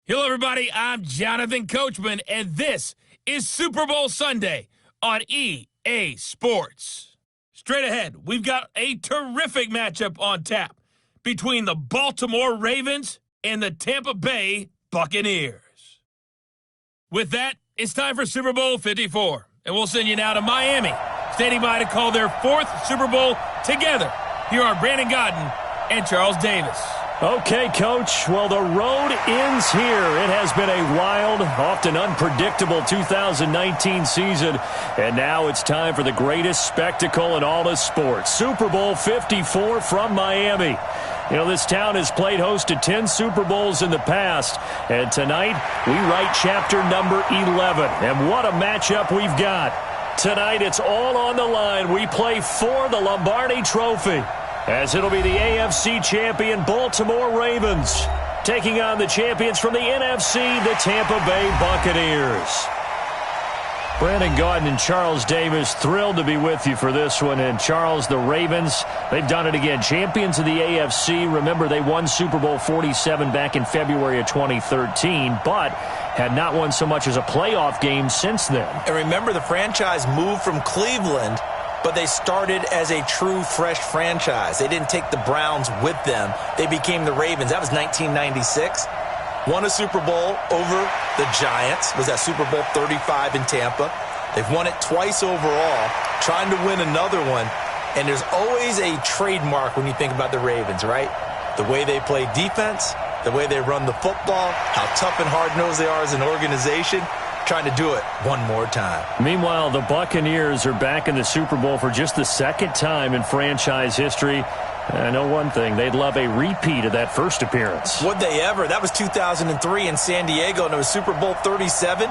Hello, everybody. I'm Jonathan Coachman, and this is Super Bowl Sunday on EA Sports. Straight ahead, we've got a terrific matchup on tap between the Baltimore Ravens and the Tampa Bay Buccaneers. With that, it's time for Super Bowl 54, and we'll send you now to Miami, standing by to call their fourth Super Bowl together. Here are Brandon Godden and Charles Davis. Okay, Coach. Well, the road ends here. It has been a wild, often unpredictable 2019 season, and now it's time for the greatest spectacle in all of sports. Super Bowl 54 from Miami. You know, this town has played host to 10 Super Bowls in the past, and tonight we write chapter number 11. And what a matchup we've got. Tonight it's all on the line. We play for the Lombardi Trophy, as it'll be the AFC champion Baltimore Ravens taking on the champions from the NFC, the Tampa Bay Buccaneers. Brandon Gaudin and Charles Davis, thrilled to be with you for this one. And Charles, the Ravens, they've done it again. Champions of the AFC. Remember, they won Super Bowl 47 back in February of 2013, but had not won so much as a playoff game since then. And remember, the franchise moved from Cleveland, but they started as a true fresh franchise. They didn't take the Browns with them. They became the Ravens. That was 1996. Won a Super Bowl over the Giants. Was that Super Bowl 35 in Tampa. They've won it twice overall, trying to win another one. And there's always a trademark when you think about the Ravens, right? The way they play defense, the way they run the football, how tough and hard-nosed they are as an organization. Trying to do it one more time. Meanwhile, the Buccaneers are back in the Super Bowl for just the second time in franchise history. I know one thing, they'd love a repeat of that first appearance. Would they ever? That was 2003 in San Diego, and it was Super Bowl 37.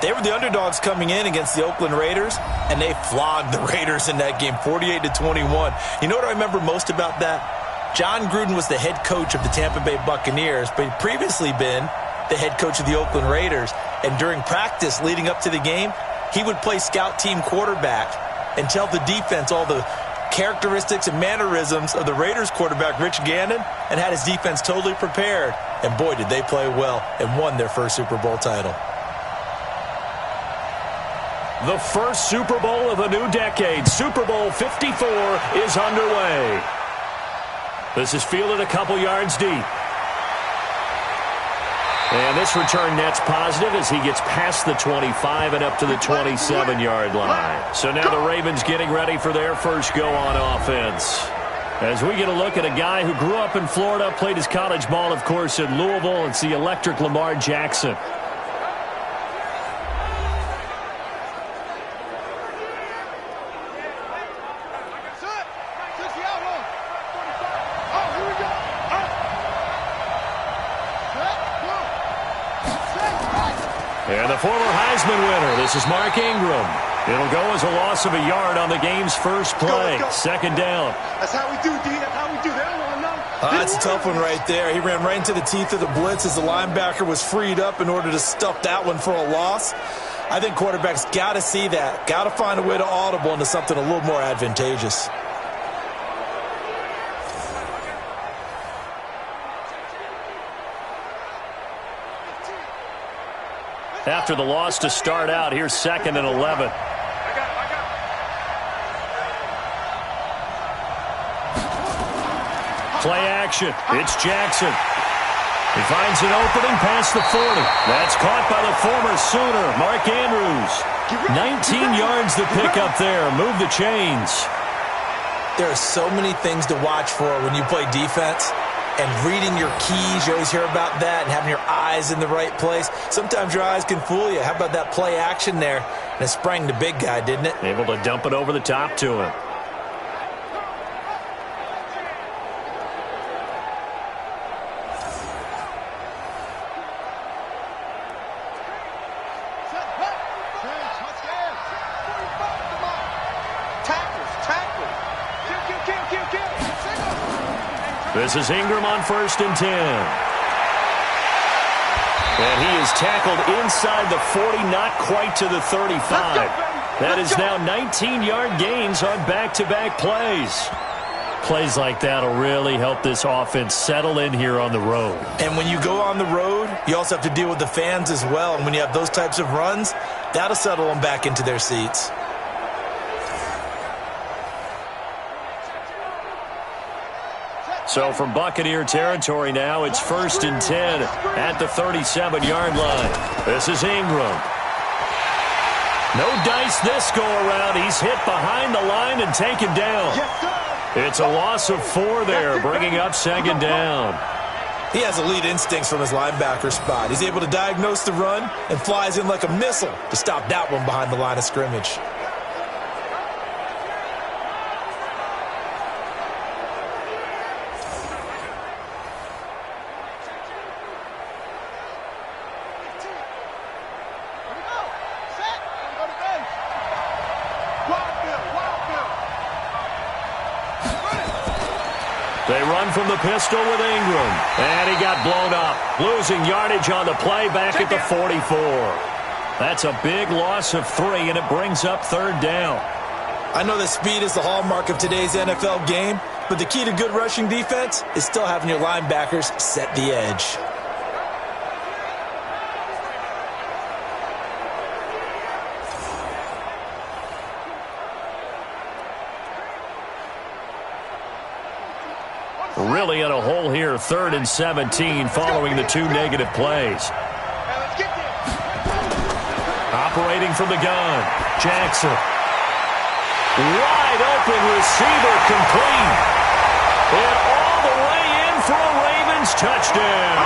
They were the underdogs coming in against the Oakland Raiders, and they flogged the Raiders in that game, 48-21. You know what I remember most about that? John Gruden was the head coach of the Tampa Bay Buccaneers, but he'd previously been the head coach of the Oakland Raiders. And during practice leading up to the game, he would play scout team quarterback and tell the defense all the characteristics and mannerisms of the Raiders quarterback, Rich Gannon, and had his defense totally prepared. And boy, did they play well and won their first Super Bowl title. The first Super Bowl of the new decade, Super Bowl 54, is underway. This is fielded a couple yards deep. And this return net's positive as he gets past the 25 and up to the 27-yard line. So now the Ravens getting ready for their first go on offense. As we get a look at a guy who grew up in Florida, played his college ball, of course, in Louisville. It's the electric Lamar Jackson. And the former Heisman winner, this is Mark Ingram. It'll go as a loss of a yard on the game's first play. Second down. That's how we do, D. That's how we do. They don't want to know. That's a tough one right there. He ran right into the teeth of the blitz as the linebacker was freed up in order to stuff that one for a loss. I think quarterbacks got to see that. Got to find a way to audible into something a little more advantageous. After the loss to start out, here's 2nd and 11. Play action. It's Jackson. He finds an opening past the 40. That's caught by the former Sooner, Mark Andrews. 19 yards to pick up there. Move the chains. There are so many things to watch for when you play defense. And reading your keys, you always hear about that, and having your eyes in the right place. Sometimes your eyes can fool you. How about that play action there? And it sprang the big guy, didn't it? Able to dump it over the top to him. This is Ingram on 1st and 10. And he is tackled inside the 40, not quite to the 35. That is now 19-yard gains on back-to-back plays. Plays like that will really help this offense settle in here on the road. And when you go on the road, you also have to deal with the fans as well. And when you have those types of runs, that'll settle them back into their seats. So from Buccaneer territory now, it's 1st and 10 at the 37-yard line. This is Ingram. No dice this go-around. He's hit behind the line and taken down. It's a loss of 4 there, bringing up 2nd down. He has elite instincts from his linebacker spot. He's able to diagnose the run and flies in like a missile to stop that one behind the line of scrimmage. They run from the pistol with Ingram. And he got blown up. Losing yardage on the play back at the 44. That's a big loss of 3, and it brings up 3rd down. I know that speed is the hallmark of today's NFL game, but the key to good rushing defense is still having your linebackers set the edge. Really in a hole here, 3rd and 17 following the 2 negative plays. Operating from the gun, Jackson. Wide open receiver complete. And all the way in for a Ravens touchdown.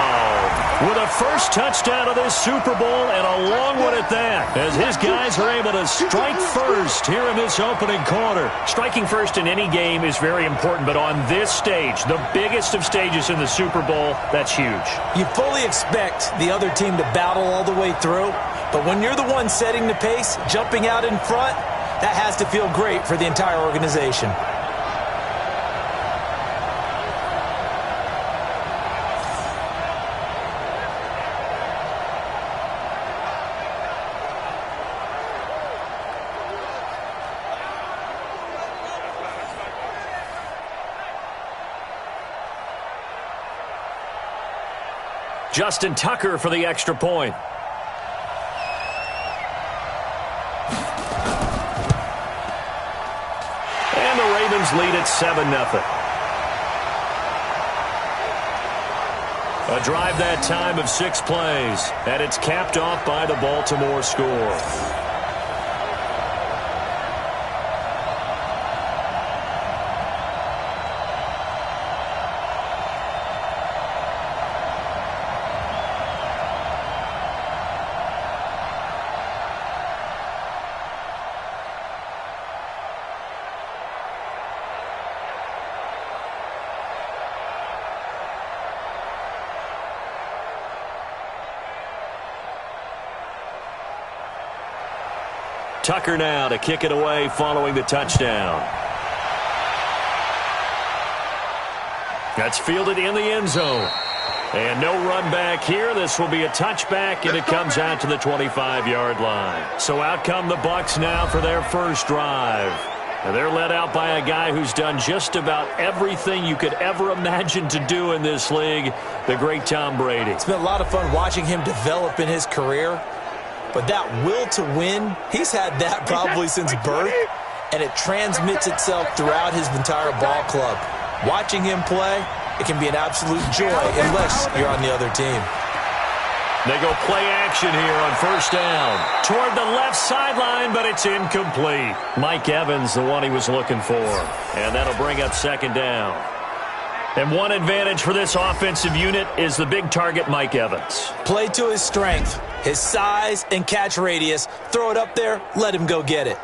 With a first touchdown of this Super Bowl and a long one at that, as his guys are able to strike first here in this opening quarter. Striking first in any game is very important, but on this stage, the biggest of stages in the Super Bowl, that's huge. You fully expect the other team to battle all the way through, but when you're the one setting the pace, jumping out in front, that has to feel great for the entire organization. Justin Tucker for the extra point. And the Ravens lead at 7-0. A drive that time of 6 plays, and it's capped off by the Baltimore score. Tucker now to kick it away following the touchdown. That's fielded in the end zone. And no run back here. This will be a touchback, and it comes out to the 25-yard line. So out come the Bucs now for their first drive. And they're led out by a guy who's done just about everything you could ever imagine to do in this league, the great Tom Brady. It's been a lot of fun watching him develop in his career. But that will to win, he's had that probably since birth, and it transmits itself throughout his entire ball club. Watching him play, it can be an absolute joy unless you're on the other team. They go play action here on first down. Toward the left sideline, but it's incomplete. Mike Evans, the one he was looking for. And that'll bring up 2nd down. And one advantage for this offensive unit is the big target, Mike Evans. Play to his strength, his size and catch radius. Throw it up there, let him go get it.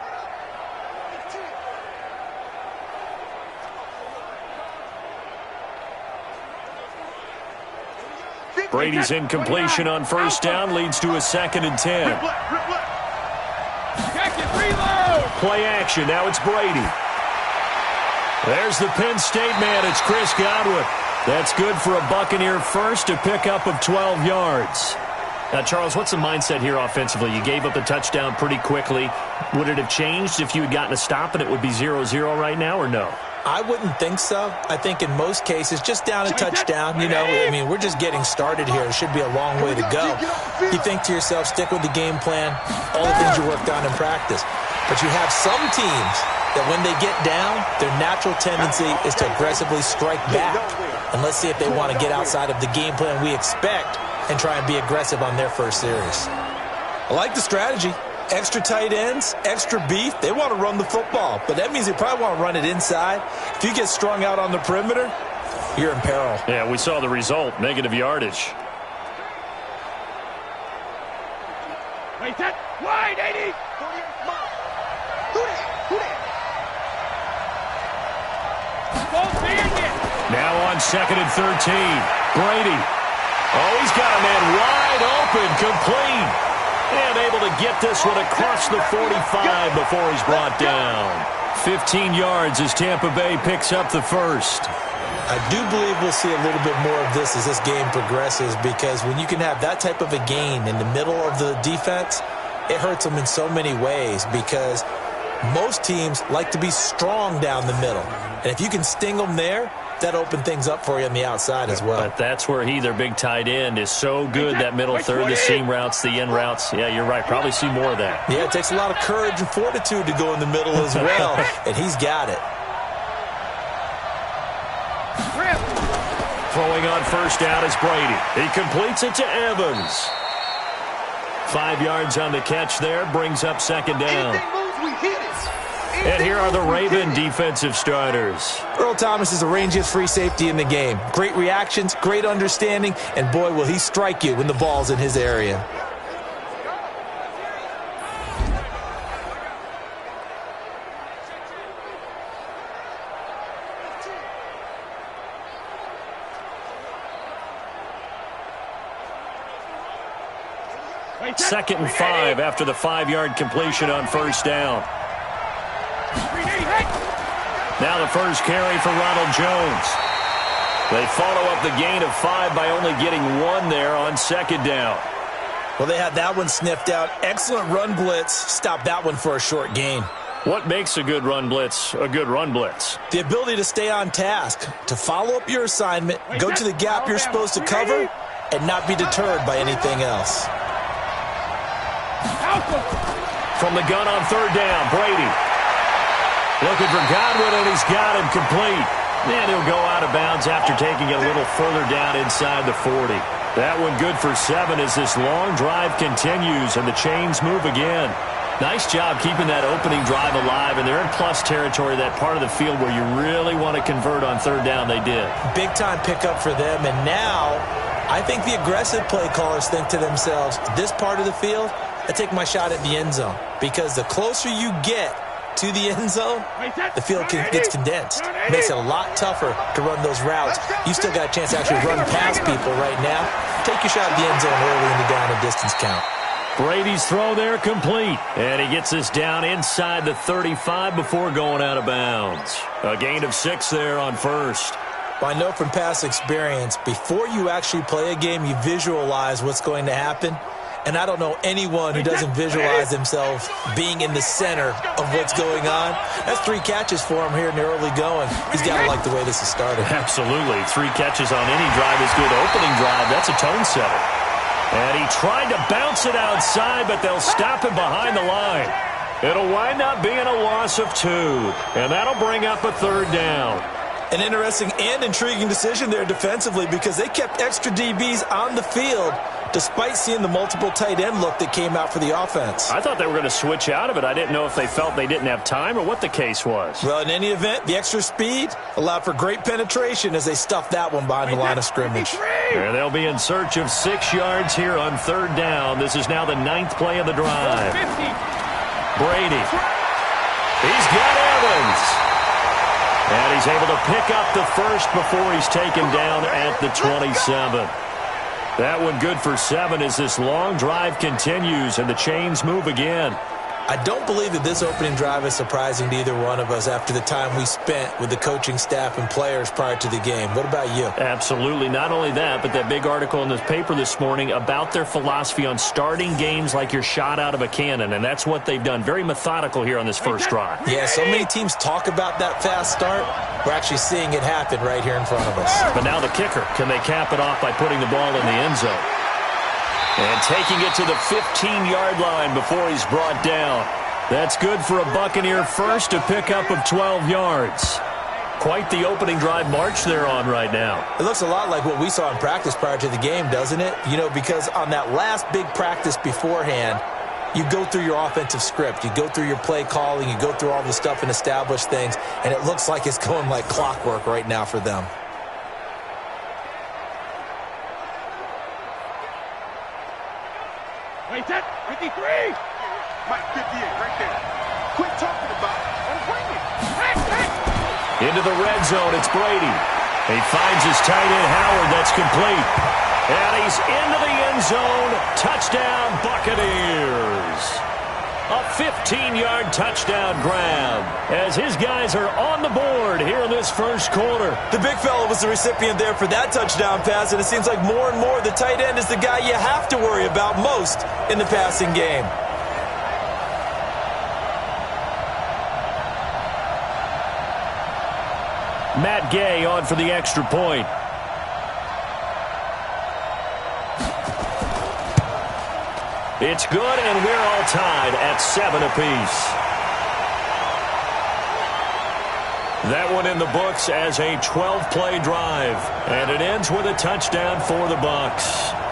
Brady's incompletion on first down leads to a 2nd and 10. Play action. Now it's Brady. There's the Penn State man. It's Chris Godwin. That's good for a Buccaneer first, a pickup of 12 yards. Now, Charles, what's the mindset here offensively? You gave up the touchdown pretty quickly. Would it have changed if you had gotten a stop and it would be 0-0 right now, or no? I wouldn't think so. I think in most cases, just down a touchdown, we're just getting started here. It should be a long way to go. You think to yourself, stick with the game plan, all the things you worked on in practice. But you have some teams that when they get down, their natural tendency is to aggressively strike back. And let's see if they want to get outside of the game plan we expect and try and be aggressive on their first series. I like the strategy. Extra tight ends, extra beef. They want to run the football, but that means they probably want to run it inside. If you get strung out on the perimeter, you're in peril. Yeah, we saw the result, negative yardage. Wait, that wide, 80. Now on 2nd and 13. Brady. Oh, he's got a man wide open, complete. And able to get this one across the 45 before he's brought down. 15 yards as Tampa Bay picks up the first. I do believe we'll see a little bit more of this as this game progresses, because when you can have that type of a gain in the middle of the defense, it hurts them in so many ways, because most teams like to be strong down the middle. And if you can sting them there, that opened things up for you on the outside as well. But that's where their big tight end, is so good, that middle third, the seam routes, the in routes. Yeah, you're right. Probably see more of that. Yeah, it takes a lot of courage and fortitude to go in the middle as well, and he's got it. Throwing on first down is Brady. He completes it to Evans. 5 yards on the catch there, brings up second down. And here are the Raven defensive starters. Earl Thomas is the rangiest free safety in the game. Great reactions, great understanding, and boy, will he strike you when the ball's in his area. Second and 5 after the 5-yard completion on first down. Now the first carry for Ronald Jones. They follow up the gain of 5 by only getting 1 there on second down. Well, they had that one sniffed out. Excellent run blitz. Stop that one for a short gain. What makes a good run blitz a good run blitz? The ability to stay on task, to follow up your assignment, go to the gap you're supposed to cover, and not be deterred by anything else. From the gun on third down, Brady. Looking for Godwin, and he's got him complete. And he'll go out of bounds after taking it a little further down inside the 40. That one good for 7 as this long drive continues and the chains move again. Nice job keeping that opening drive alive, and they're in plus territory, that part of the field where you really want to convert on third down. They did. Big-time pickup for them, and now I think the aggressive play callers think to themselves, this part of the field, I take my shot at the end zone, because the closer you get to the end zone, the field gets condensed. It makes it a lot tougher to run those routes. You still got a chance to actually run past people right now. Take your shot at the end zone early in the down and distance count. Brady's throw there complete, and he gets us down inside the 35 before going out of bounds. A gain of 6 there on first. Well, I know from past experience, before you actually play a game, you visualize what's going to happen. And I don't know anyone who doesn't visualize themselves being in the center of what's going on. That's 3 catches for him here in the early going. He's got to like the way this has started. Absolutely. 3 catches on any drive is good. Opening drive, that's a tone setter. And he tried to bounce it outside, but they'll stop him behind the line. It'll wind up being a loss of 2. And that'll bring up a third down. An interesting and intriguing decision there defensively, because they kept extra DBs on the field despite seeing the multiple tight end look that came out for the offense. I thought they were going to switch out of it. I didn't know if they felt they didn't have time or what the case was. Well, in any event, the extra speed allowed for great penetration as they stuffed that one behind the line of scrimmage. And they'll be in search of 6 yards here on third down. This is now the 9th play of the drive. Brady. He's got Evans. And he's able to pick up the first before he's taken down at the 27. That one good for 7 as this long drive continues and the chains move again. I don't believe that this opening drive is surprising to either one of us after the time we spent with the coaching staff and players prior to the game. What about you? Absolutely. Not only that, but that big article in the paper this morning about their philosophy on starting games like you're shot out of a cannon, and that's what they've done. Very methodical here on this first drive. Yeah, so many teams talk about that fast start. We're actually seeing it happen right here in front of us. But now the kicker. Can they cap it off by putting the ball in the end zone? And taking it to the 15-yard line before he's brought down. That's good for a Buccaneer first, a pickup of 12 yards. Quite the opening drive march they're on right now. It looks a lot like what we saw in practice prior to the game, doesn't it? You know, because on that last big practice beforehand, you go through your offensive script. You go through your play calling. You go through all the stuff and establish things. And it looks like it's going like clockwork right now for them. Wait, that 53. Mike 58 right there. Quit talking about it. I'm bringing it. Into the red zone, it's Brady. He finds his tight end, Howard. That's complete. And he's into the end zone. Touchdown, Buccaneers. A 15-yard touchdown grab as his guys are on the board here in this first quarter. The big fella was the recipient there for that touchdown pass, and it seems like more and more the tight end is the guy you have to worry about most in the passing game. Matt Gay on for the extra point. It's good, and we're all tied at 7 apiece. That one in the books as a 12-play drive, and it ends with a touchdown for the Bucs.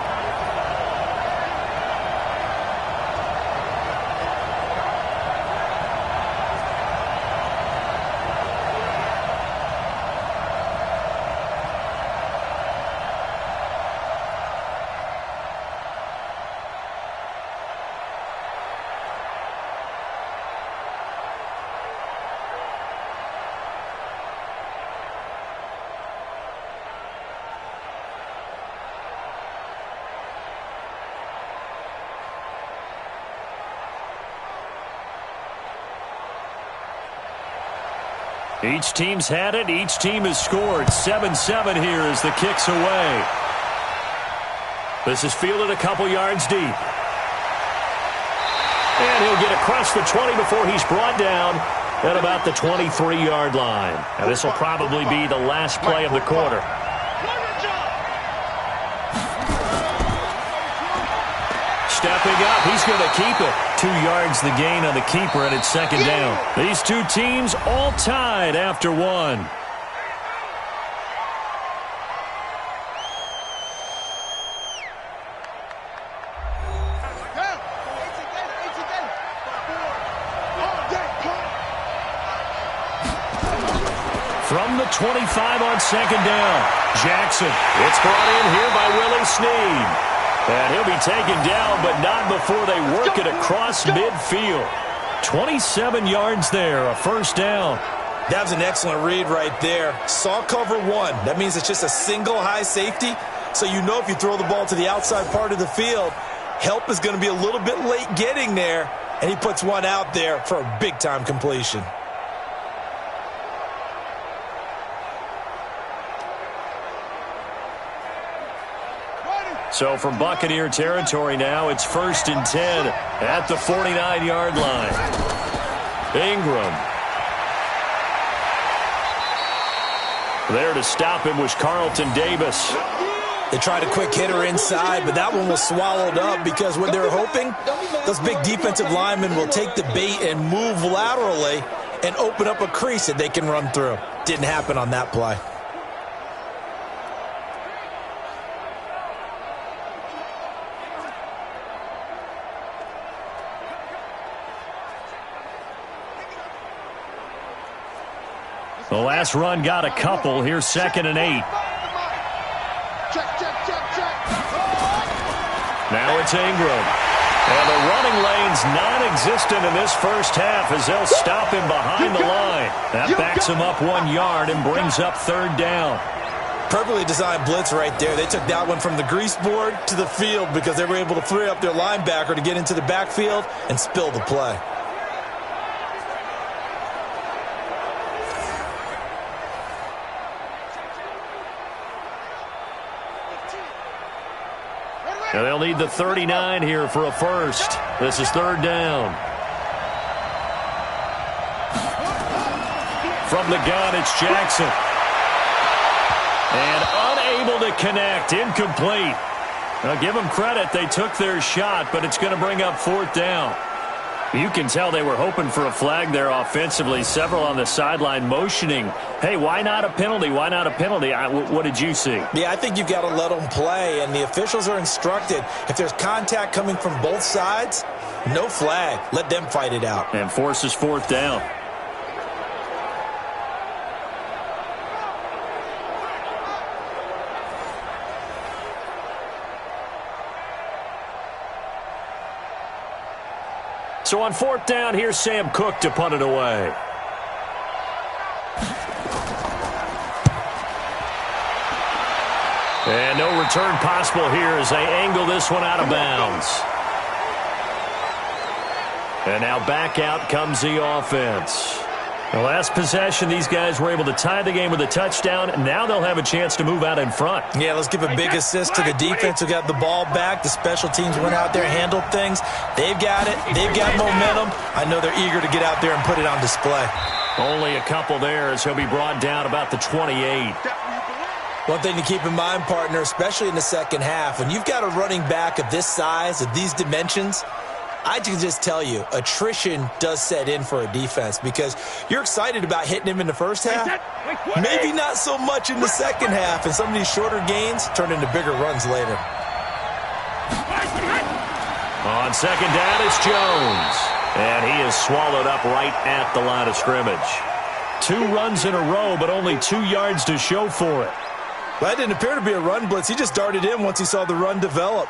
Each team's had it. Each team has scored. 7-7 here as the kick's away. This is fielded a couple yards deep. And he'll get across the 20 before he's brought down at about the 23-yard line. Now this will probably be the last play of the quarter. Stepping up, he's going to keep it. 2 yards the gain on the keeper, and it's second down. These two teams all tied after one. From the 25 on second down, Jackson. It's brought in here by Willie Snead. And he'll be taken down, but not before they work it across midfield. 27 yards there, a first down. That was an excellent read right there. Saw cover one. That means it's just a single high safety. So you know if you throw the ball to the outside part of the field, help is going to be a little bit late getting there. And he puts one out there for a big-time completion. So from Buccaneer territory now, it's 1st and 10 at the 49-yard line. Ingram. There to stop him was Carlton Davis. They tried a quick hitter inside, but that one was swallowed up because what they're hoping, those big defensive linemen will take the bait and move laterally and open up a crease that they can run through. Didn't happen on that play. The last run got a couple. Here's 2nd and 8. Now it's Ingram. And the running lane's non-existent in this first half as they'll stop him behind the line. That backs him up 1 yard and brings up 3rd down. Perfectly designed blitz right there. They took that one from the grease board to the field because they were able to free up their linebacker to get into the backfield and spill the play. And they'll need the 39 here for a first. This is third down. From the gun, it's Jackson. And unable to connect, incomplete. Now, give them credit. They took their shot, but it's going to bring up fourth down. You can tell they were hoping for a flag there offensively. Several on the sideline motioning, hey, why not a penalty? Why not a penalty? What did you see? Yeah, I think you've got to let them play, and the officials are instructed. If there's contact coming from both sides, no flag. Let them fight it out. And forces fourth down. So on fourth down, here's Sam Cook to punt it away. And no return possible here as they angle this one out of bounds. And now back out comes the offense. The last possession, these guys were able to tie the game with a touchdown. Now they'll have a chance to move out in front. Yeah, let's give a big assist to the defense who got the ball back. The special teams went out there, handled things. They've got it. They've got momentum. I know they're eager to get out there and put it on display. Only a couple there as he'll be brought down about the 28. One thing to keep in mind, partner, especially in the second half, when you've got a running back of this size, of these dimensions, I can just tell you, attrition does set in for a defense because you're excited about hitting him in the first half. Maybe not so much in the second half, and some of these shorter gains turn into bigger runs later. On second down, it's Jones. And he is swallowed up right at the line of scrimmage. 2 runs in a row, but only 2 yards to show for it. Well, that didn't appear to be a run blitz. He just darted in once he saw the run develop.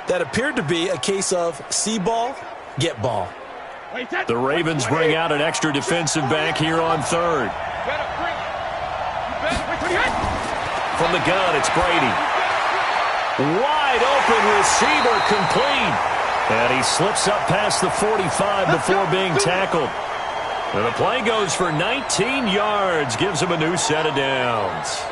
That appeared to be a case of see ball, get ball. The Ravens bring out an extra defensive back here on third. From the gun, it's Brady. Wide open receiver complete. And he slips up past the 45 before being tackled. And the play goes for 19 yards, gives him a new set of downs.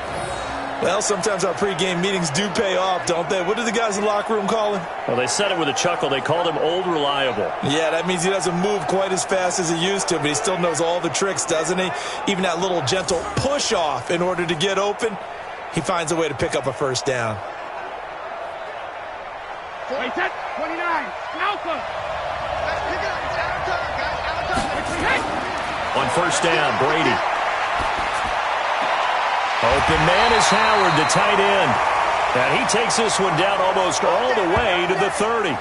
Well, sometimes our pregame meetings do pay off, don't they? What do the guys in the locker room call him? Well, they said it with a chuckle. They called him Old Reliable. Yeah, that means he doesn't move quite as fast as he used to, but he still knows all the tricks, doesn't he? Even that little gentle push-off in order to get open, he finds a way to pick up a first down. 29, Alpha. On first down, Brady. Open man is Howard, the tight end. And he takes this one down almost all the way to the 30.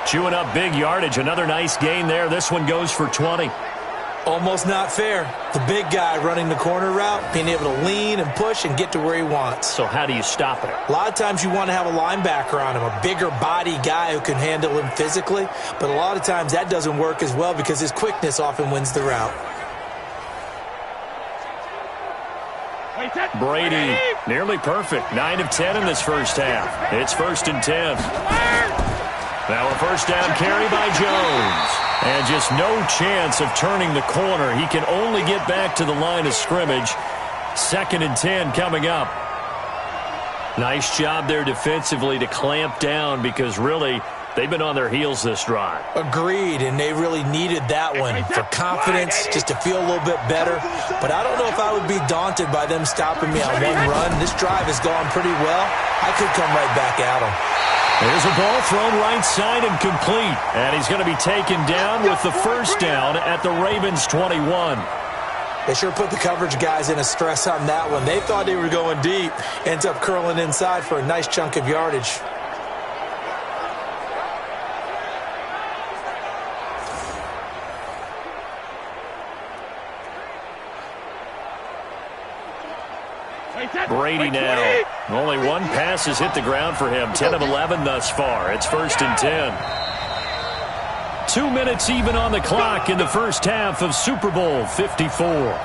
Chewing up big yardage. Another nice gain there. This one goes for 20. Almost not fair. The big guy running the corner route, being able to lean and push and get to where he wants. So how do you stop it? A lot of times you want to have a linebacker on him, a bigger body guy who can handle him physically. But a lot of times that doesn't work as well because his quickness often wins the route. Brady, nearly perfect. 9 of 10 in this first half. It's 1st and 10. Now a first down carry by Jones. And just no chance of turning the corner. He can only get back to the line of scrimmage. 2nd and 10 coming up. Nice job there defensively to clamp down because really they've been on their heels this drive. Agreed, and they really needed that one for confidence, just to feel a little bit better. But I don't know if I would be daunted by them stopping me on one run. This drive has gone pretty well. I could come right back at them. There's a ball thrown right side and complete. And he's going to be taken down with the first down at the Ravens 21. They sure put the coverage guys in a stress on that one. They thought they were going deep. Ends up curling inside for a nice chunk of yardage. Brady now. Only one pass has hit the ground for him. 10 of 11 thus far. It's 1st and 10. 2 minutes even on the clock in the first half of Super Bowl 54.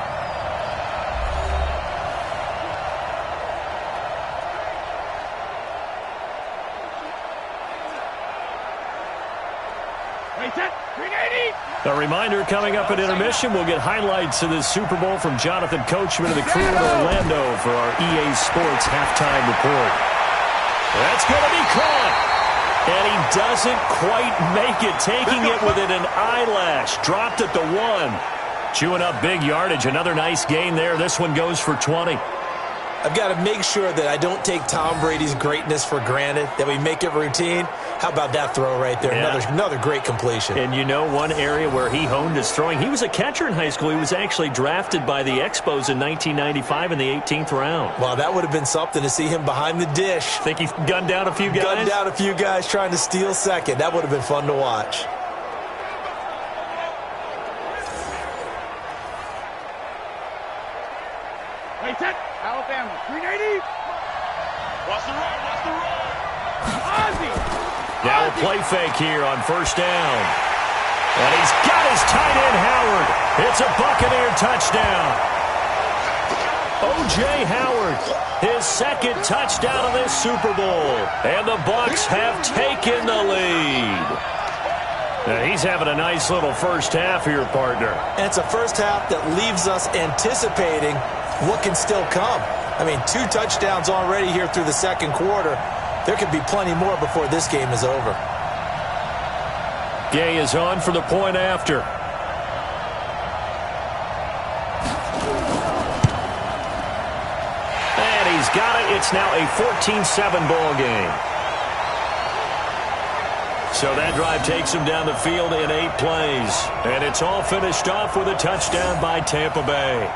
A reminder, coming up at intermission, we'll get highlights of this Super Bowl from Jonathan Coachman and the crew in Orlando for our EA Sports halftime report. That's going to be caught. And he doesn't quite make it, taking it within an eyelash. Dropped at the 1. Chewing up big yardage. Another nice gain there. This one goes for 20. I've got to make sure that I don't take Tom Brady's greatness for granted, that we make it routine. How about that throw right there? Yeah. Another great completion. And you know one area where he honed his throwing? He was a catcher in high school. He was actually drafted by the Expos in 1995 in the 18th round. Well, that would have been something to see him behind the dish. Think he gunned down a few guys? Gunned down a few guys trying to steal second. That would have been fun to watch. Hey, set. Alabama, 380. Watch the run, watch the run. Ozzie. Now a play fake here on first down. And he's got his tight end, Howard. It's a Buccaneer touchdown. O.J. Howard, his second touchdown of this Super Bowl. And the Bucs have taken the lead. Now he's having a nice little first half here, partner. And it's a first half that leaves us anticipating what can still come. I mean, 2 touchdowns already here through the second quarter. There could be plenty more before this game is over. Gay is on for the point after. And he's got it. It's now a 14-7 ball game. So that drive takes him down the field in 8 plays. And it's all finished off with a touchdown by Tampa Bay.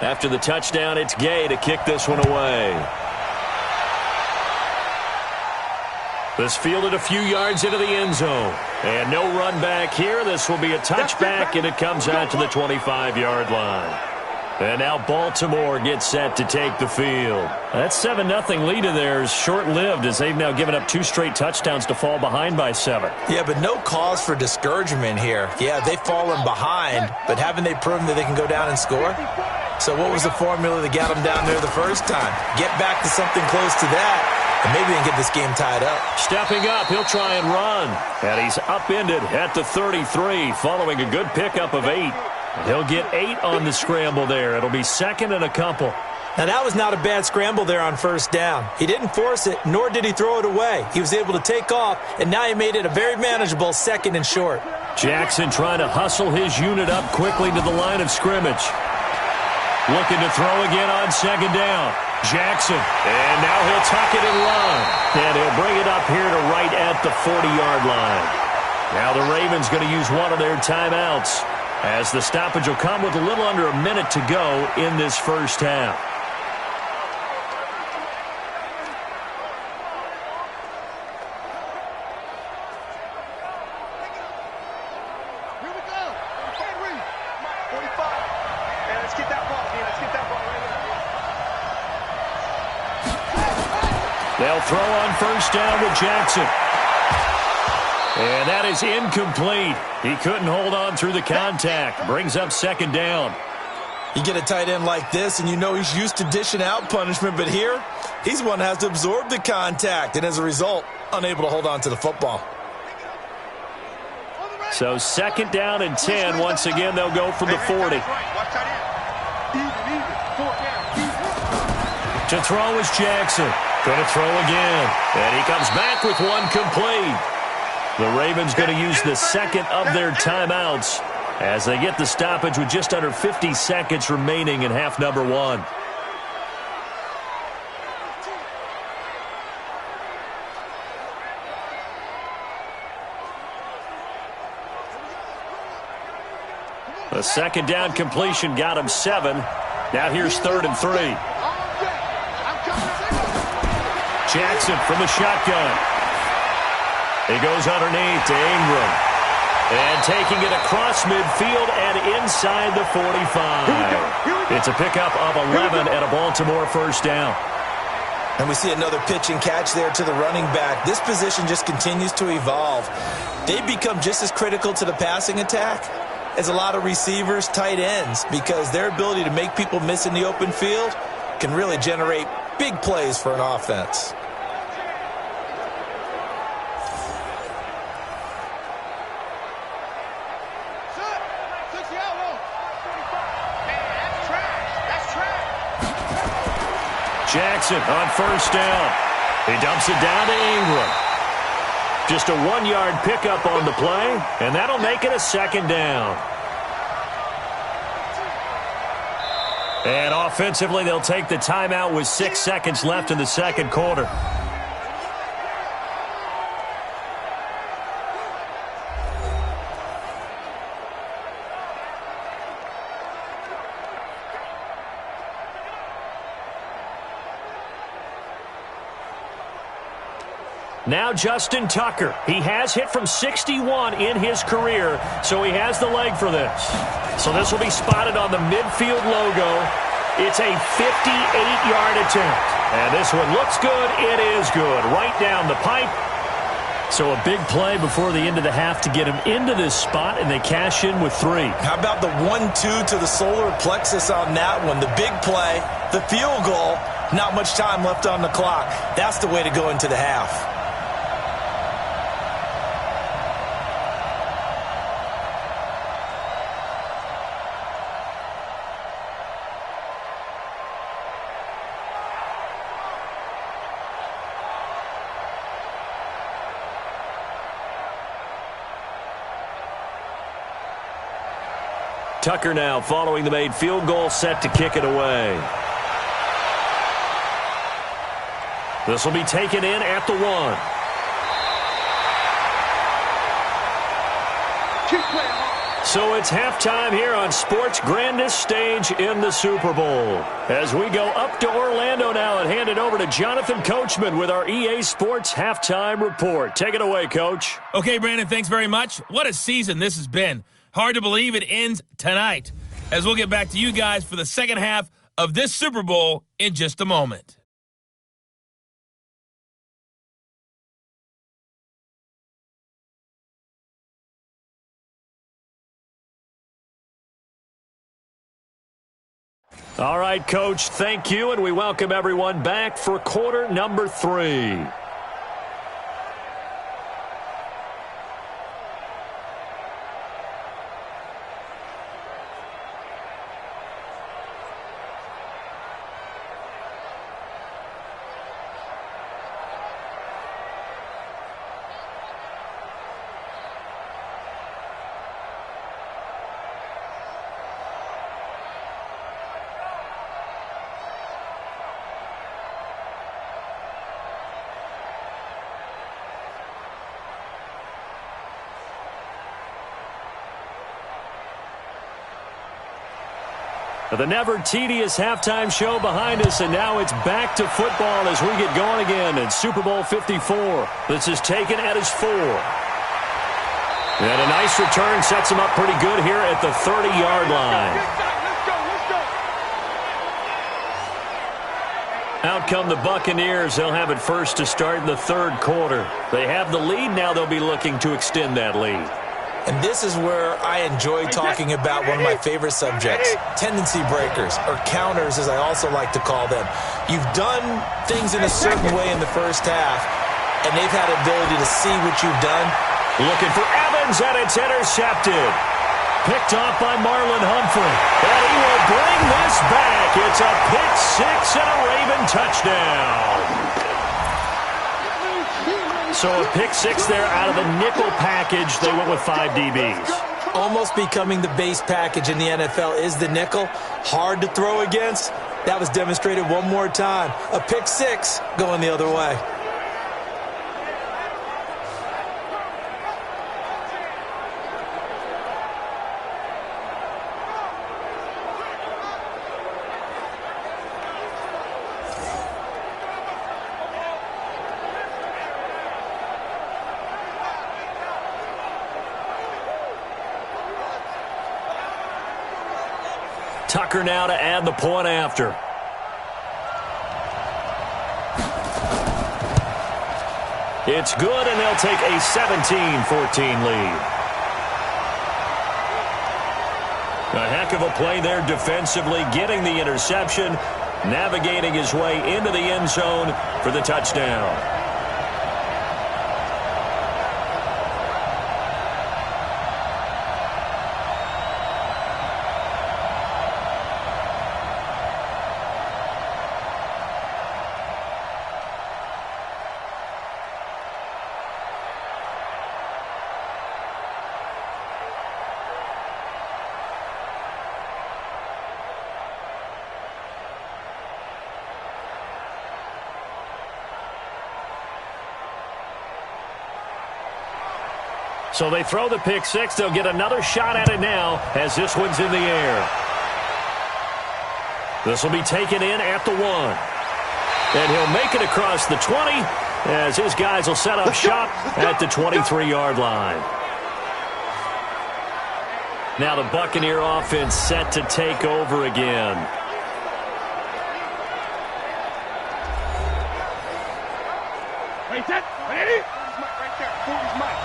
After the touchdown, it's Gay to kick this one away. This fielded a few yards into the end zone. And no run back here. This will be a touchback, and it comes out to the 25-yard line. And now Baltimore gets set to take the field. That 7-0 lead of theirs short-lived as they've now given up 2 straight touchdowns to fall behind by 7. Yeah, but no cause for discouragement here. Yeah, they've fallen behind, but haven't they proven that they can go down and score? So what was the formula that got them down there the first time? Get back to something close to that, and maybe they can get this game tied up. Stepping up, he'll try and run. And he's upended at the 33 following a good pickup of 8. He'll get 8 on the scramble there. It'll be second and a couple. Now, that was not a bad scramble there on first down. He didn't force it, nor did he throw it away. He was able to take off, and now he made it a very manageable second and short. Jackson trying to hustle his unit up quickly to the line of scrimmage. Looking to throw again on second down. Jackson, and now he'll tuck it and run. And he'll bring it up here to right at the 40-yard line. Now the Ravens going to use one of their timeouts, as the stoppage will come with a little under a minute to go in this first half. Here we go. 45. And let's get that ball, man. Let's get that ball right here. They'll throw on first down with Jackson. And that is incomplete. He couldn't hold on through the contact. Brings up second down. You get a tight end like this, and you know he's used to dishing out punishment, but here, he's the one that has to absorb the contact, and as a result, unable to hold on to the football. So second down and 10. Once again, they'll go from the 40. To throw is Jackson. Going to throw again. And he comes back with one complete. The Ravens going to use the second of their timeouts as they get the stoppage with just under 50 seconds remaining in half number 1. The second down completion got him 7. Now here's 3rd and 3. Jackson from the shotgun. He goes underneath to Ingram. And taking it across midfield and inside the 45. It's a pickup of 11 and a Baltimore first down. And we see another pitch and catch there to the running back. This position just continues to evolve. They become just as critical to the passing attack is a lot of receivers, tight ends, because their ability to make people miss in the open field can really generate big plays for an offense. Jackson on first down. He dumps it down to Ingram. Just a 1-yard pickup on the play, and that'll make it a second down. And offensively, they'll take the timeout with 6 seconds left in the second quarter. Now Justin Tucker. He has hit from 61 in his career, so he has the leg for this. So this will be spotted on the midfield logo. It's a 58-yard attempt. And this one looks good. It is good. Right down the pipe. So a big play before the end of the half to get him into this spot, and they cash in with 3. How about the 1-2 to the solar plexus on that one? The big play, the field goal, not much time left on the clock. That's the way to go into the half. Tucker now following the made field goal, set to kick it away. This will be taken in at the 1. So it's halftime here on sports' grandest stage in the Super Bowl. As we go up to Orlando now and hand it over to Jonathan Coachman with our EA Sports Halftime Report. Take it away, Coach. Okay, Brandon, thanks very much. What a season this has been. Hard to believe it ends tonight, as we'll get back to you guys for the second half of this Super Bowl in just a moment. All right, Coach, thank you, and we welcome everyone back for quarter number 3. The never-tedious halftime show behind us, and now it's back to football as we get going again in Super Bowl 54. This is taken at his 4. And a nice return sets him up pretty good here at the 30-yard line. Out come the Buccaneers. They'll have it first to start in the third quarter. They have the lead. Now they'll be looking to extend that lead. And this is where I enjoy talking about one of my favorite subjects, tendency breakers, or counters as I also like to call them. You've done things in a certain way in the first half, and they've had the ability to see what you've done. Looking for Evans, and it's intercepted. Picked off by Marlon Humphrey. And he will bring this back. It's a pick 6 and a Raven touchdown. So a pick 6 there out of the nickel package. They went with 5 DBs. Almost becoming the base package in the NFL is the nickel. Hard to throw against. That was demonstrated one more time. A pick 6 going the other way. Tucker now to add the point after. It's good, and they'll take a 17-14 lead. A heck of a play there defensively, getting the interception, navigating his way into the end zone for the touchdown. So they throw the pick six. They'll get another shot at it now as this one's in the air. This will be taken in at the 1. And he'll make it across the 20 as his guys will set up shop at the 23-yard line. Now the Buccaneer offense set to take over again. Wait, that, ready? Right there, 40's Mike.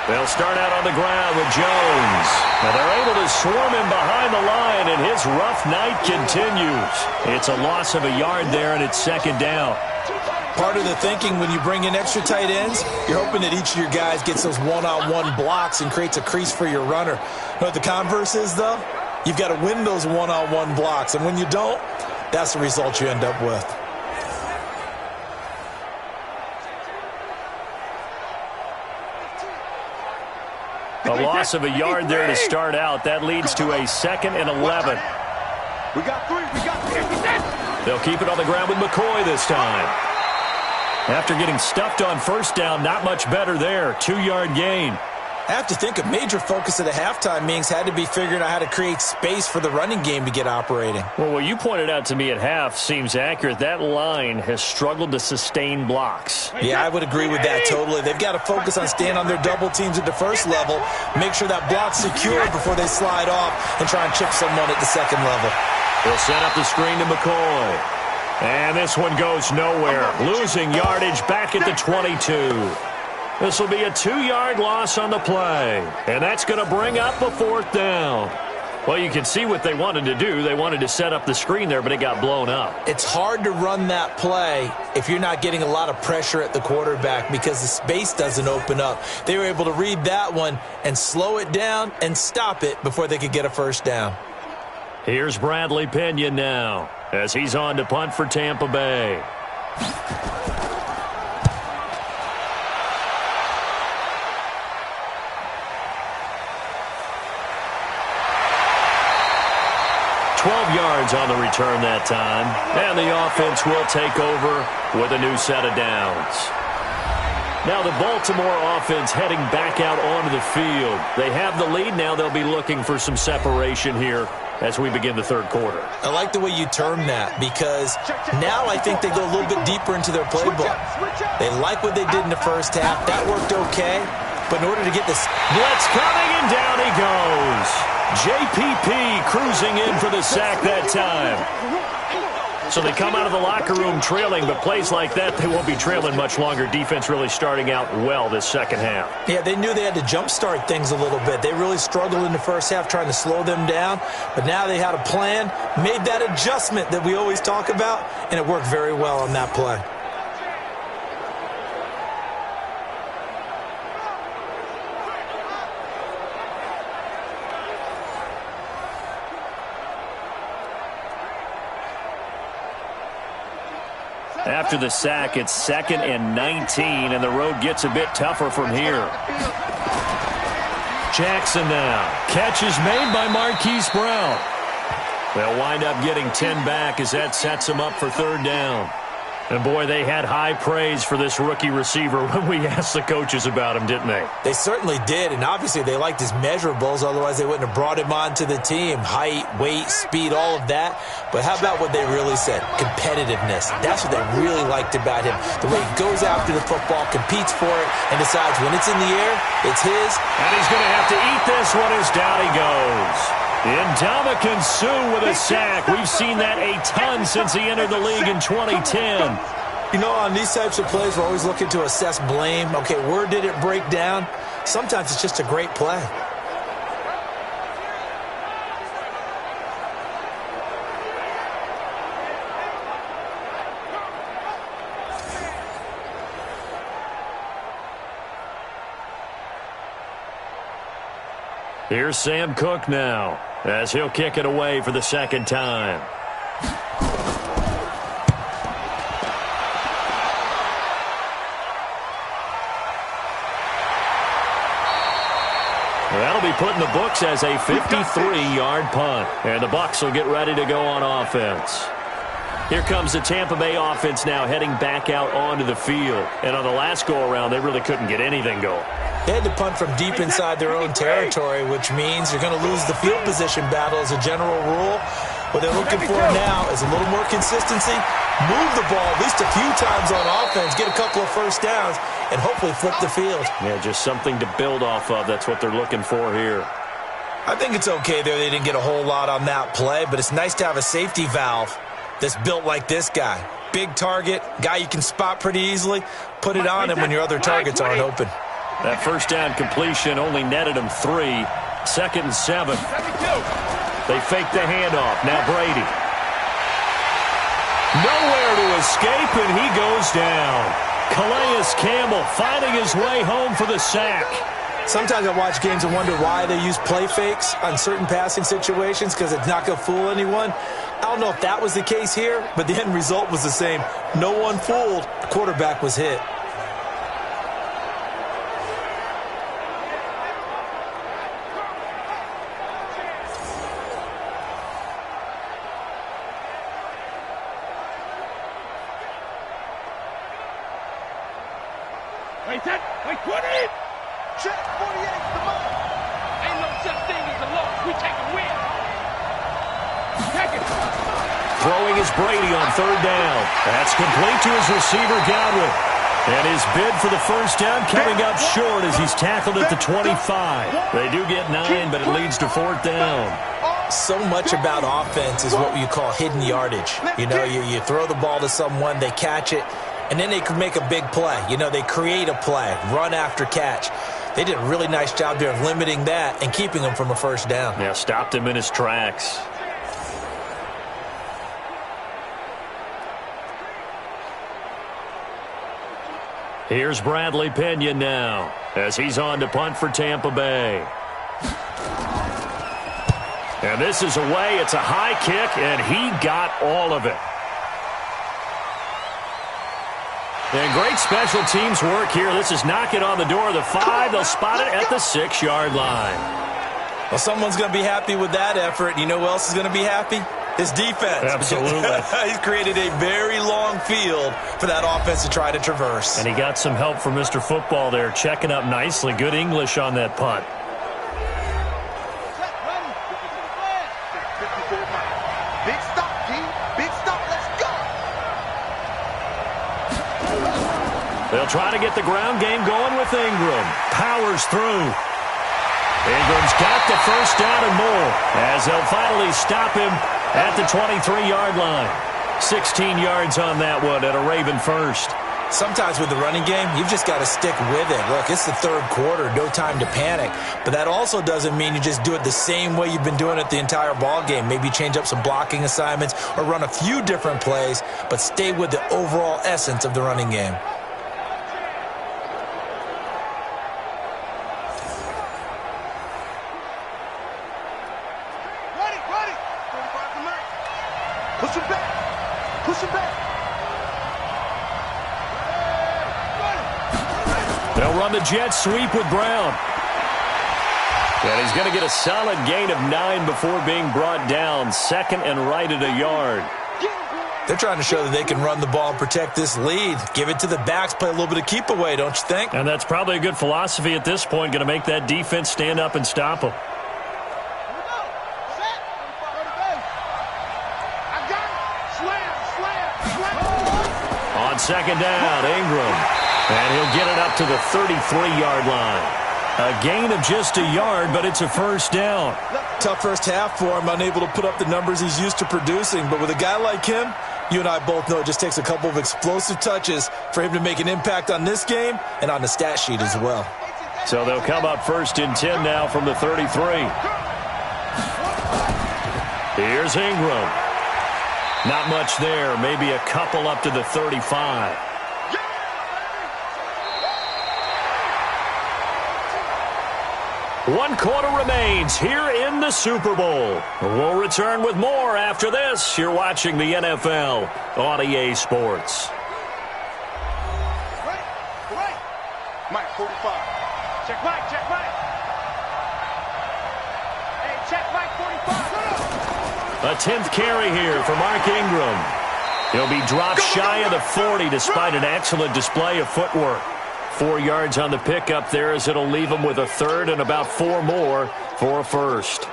They'll start out on the ground with Jones. Now they're able to swarm him behind the line, and his rough night continues. It's a loss of a yard there, and it's second down. Part of the thinking when you bring in extra tight ends, you're hoping that each of your guys gets those one-on-one blocks and creates a crease for your runner. You know what the converse is, though? You've got to win those one-on-one blocks, and when you don't, that's the result you end up with. A loss of a yard there to start out. That leads to a 2nd and 11. We got 3. We got 3. They'll keep it on the ground with McCoy this time. After getting stuffed on first down, not much better there. 2-yard gain. I have to think a major focus of the halftime meetings had to be figuring out how to create space for the running game to get operating. Well, what you pointed out to me at half seems accurate. That line has struggled to sustain blocks. Yeah, I would agree with that totally. They've got to focus on staying on their double teams at the first level, make sure that block's secure before they slide off and try and chip someone at the second level. They'll set up the screen to McCoy. And this one goes nowhere. Losing yardage back at the 22. This will be a 2-yard loss on the play. And that's going to bring up a 4th down. Well, you can see what they wanted to do. They wanted to set up the screen there, but it got blown up. It's hard to run that play if you're not getting a lot of pressure at the quarterback because the space doesn't open up. They were able to read that one and slow it down and stop it before they could get a first down. Here's Bradley Pinion now as he's on to punt for Tampa Bay. 12 yards on the return that time. And the offense will take over with a new set of downs. Now the Baltimore offense heading back out onto the field. They have the lead. Now they'll be looking for some separation here as we begin the third quarter. I like the way you term that because now I think they go a little bit deeper into their playbook. They like what they did in the first half. That worked okay. But in order to get this blitz coming, and down he goes. JPP cruising in for the sack that time. So they come out of the locker room trailing, but plays like that, they won't be trailing much longer. Defense really starting out well this second half. Yeah, they knew they had to jumpstart things a little bit. They really struggled in the first half trying to slow them down, but now they had a plan, made that adjustment that we always talk about, and it worked very well on that play. After the sack, it's 2nd and 19, and the road gets a bit tougher from here. Jackson now. Catch is made by Marquise Brown. They'll wind up getting 10 back as that sets them up for third down. And, boy, they had high praise for this rookie receiver when we asked the coaches about him, didn't they? They certainly did, and obviously they liked his measurables. Otherwise, they wouldn't have brought him onto the team. Height, weight, speed, all of that. But how about what they really said? Competitiveness. That's what they really liked about him. The way he goes after the football, competes for it, and decides when it's in the air, it's his. And he's going to have to eat this one as down he goes. Ndamukong Suh with a sack. We've seen that a ton since he entered the league in 2010. You know, on these types of plays, we're always looking to assess blame. Okay, where did it break down? Sometimes it's just a great play. Here's Sam Cook now, as he'll kick it away for the second time. That'll be put in the books as a 53-yard punt. And the Bucs will get ready to go on offense. Here comes the Tampa Bay offense now heading back out onto the field. And on the last go-around, they really couldn't get anything going. They had to punt from deep inside their own territory, which means you're going to lose the field position battle as a general rule. What they're looking for now is a little more consistency, move the ball at least a few times on offense, get a couple of first downs, and hopefully flip the field. Yeah, just something to build off of. That's what they're looking for here. I think it's okay there. They didn't get a whole lot on that play, but it's nice to have a safety valve that's built like this guy. Big target, guy you can spot pretty easily. Put it on him when your other targets aren't open. That first down completion only netted him 3. 2nd and 7. They fake the handoff. Now Brady. Nowhere to escape, and he goes down. Calais Campbell finding his way home for the sack. Sometimes I watch games and wonder why they use play fakes on certain passing situations, because it's not going to fool anyone. I don't know if that was the case here, but the end result was the same. No one fooled. The quarterback was hit. Wait, 20! Check 48, come on! Ain't no such thing as a loss. We take a win. Take it. Throwing is Brady on 3rd down. That's complete to his receiver, Godwin. And his bid for the first down coming up short as he's tackled at the 25. They do get 9, but it leads to 4th down. So much about offense is what you call hidden yardage. You know, you throw the ball to someone, they catch it, and then they can make a big play. You know, they create a play, run after catch. They did a really nice job there of limiting that and keeping him from a first down. Yeah, stopped him in his tracks. Here's Bradley Pena now as he's on to punt for Tampa Bay. And this is away. It's a high kick, and he got all of it. And great special teams work here. This is knocking on the door of the 5. They'll spot it at the 6-yard line. Well, someone's going to be happy with that effort. You know who else is going to be happy? His defense. Absolutely. He's created a very long field for that offense to try to traverse. And he got some help from Mr. Football there, checking up nicely. Good English on that punt. Big stop, G. Big stop. Let's go. They'll try to get the ground game going with Ingram. Powers through. Ingram's got the first down and more as they'll finally stop him at the 23-yard line. 16 yards on that one at a Raven first. Sometimes with the running game, you've just got to stick with it. Look, it's the 3rd quarter, no time to panic. But that also doesn't mean you just do it the same way you've been doing it the entire ball game. Maybe change up some blocking assignments or run a few different plays, but stay with the overall essence of the running game. Ready. 45 to Murray. Push him back. Push him back. They'll run the jet sweep with Brown. And he's going to get a solid gain of 9 before being brought down. 2nd and right at a yard. They're trying to show that they can run the ball and protect this lead. Give it to the backs, play a little bit of keep away, don't you think? And that's probably a good philosophy at this point, going to make that defense stand up and stop them. On 2nd down, Ingram. And he'll get it up to the 33-yard line. A gain of just a yard, but it's a first down. Tough first half for him, unable to put up the numbers he's used to producing. But with a guy like him, you and I both know it just takes a couple of explosive touches for him to make an impact on this game and on the stat sheet as well. So they'll come up 1st and 10 now from the 33. Here's Ingram. Not much there. Maybe a couple up to the 35. One quarter remains here in the Super Bowl. We'll return with more after this. You're watching the NFL on EA Sports. Right. Mike, 45. Check Mike. Hey, check Mike, 45. A 10th carry here for Mark Ingram. He'll be dropped shy of the 40 despite an excellent display of footwork. 4 yards on the pickup there as it'll leave him with a 3rd and about 4 more for a 1st.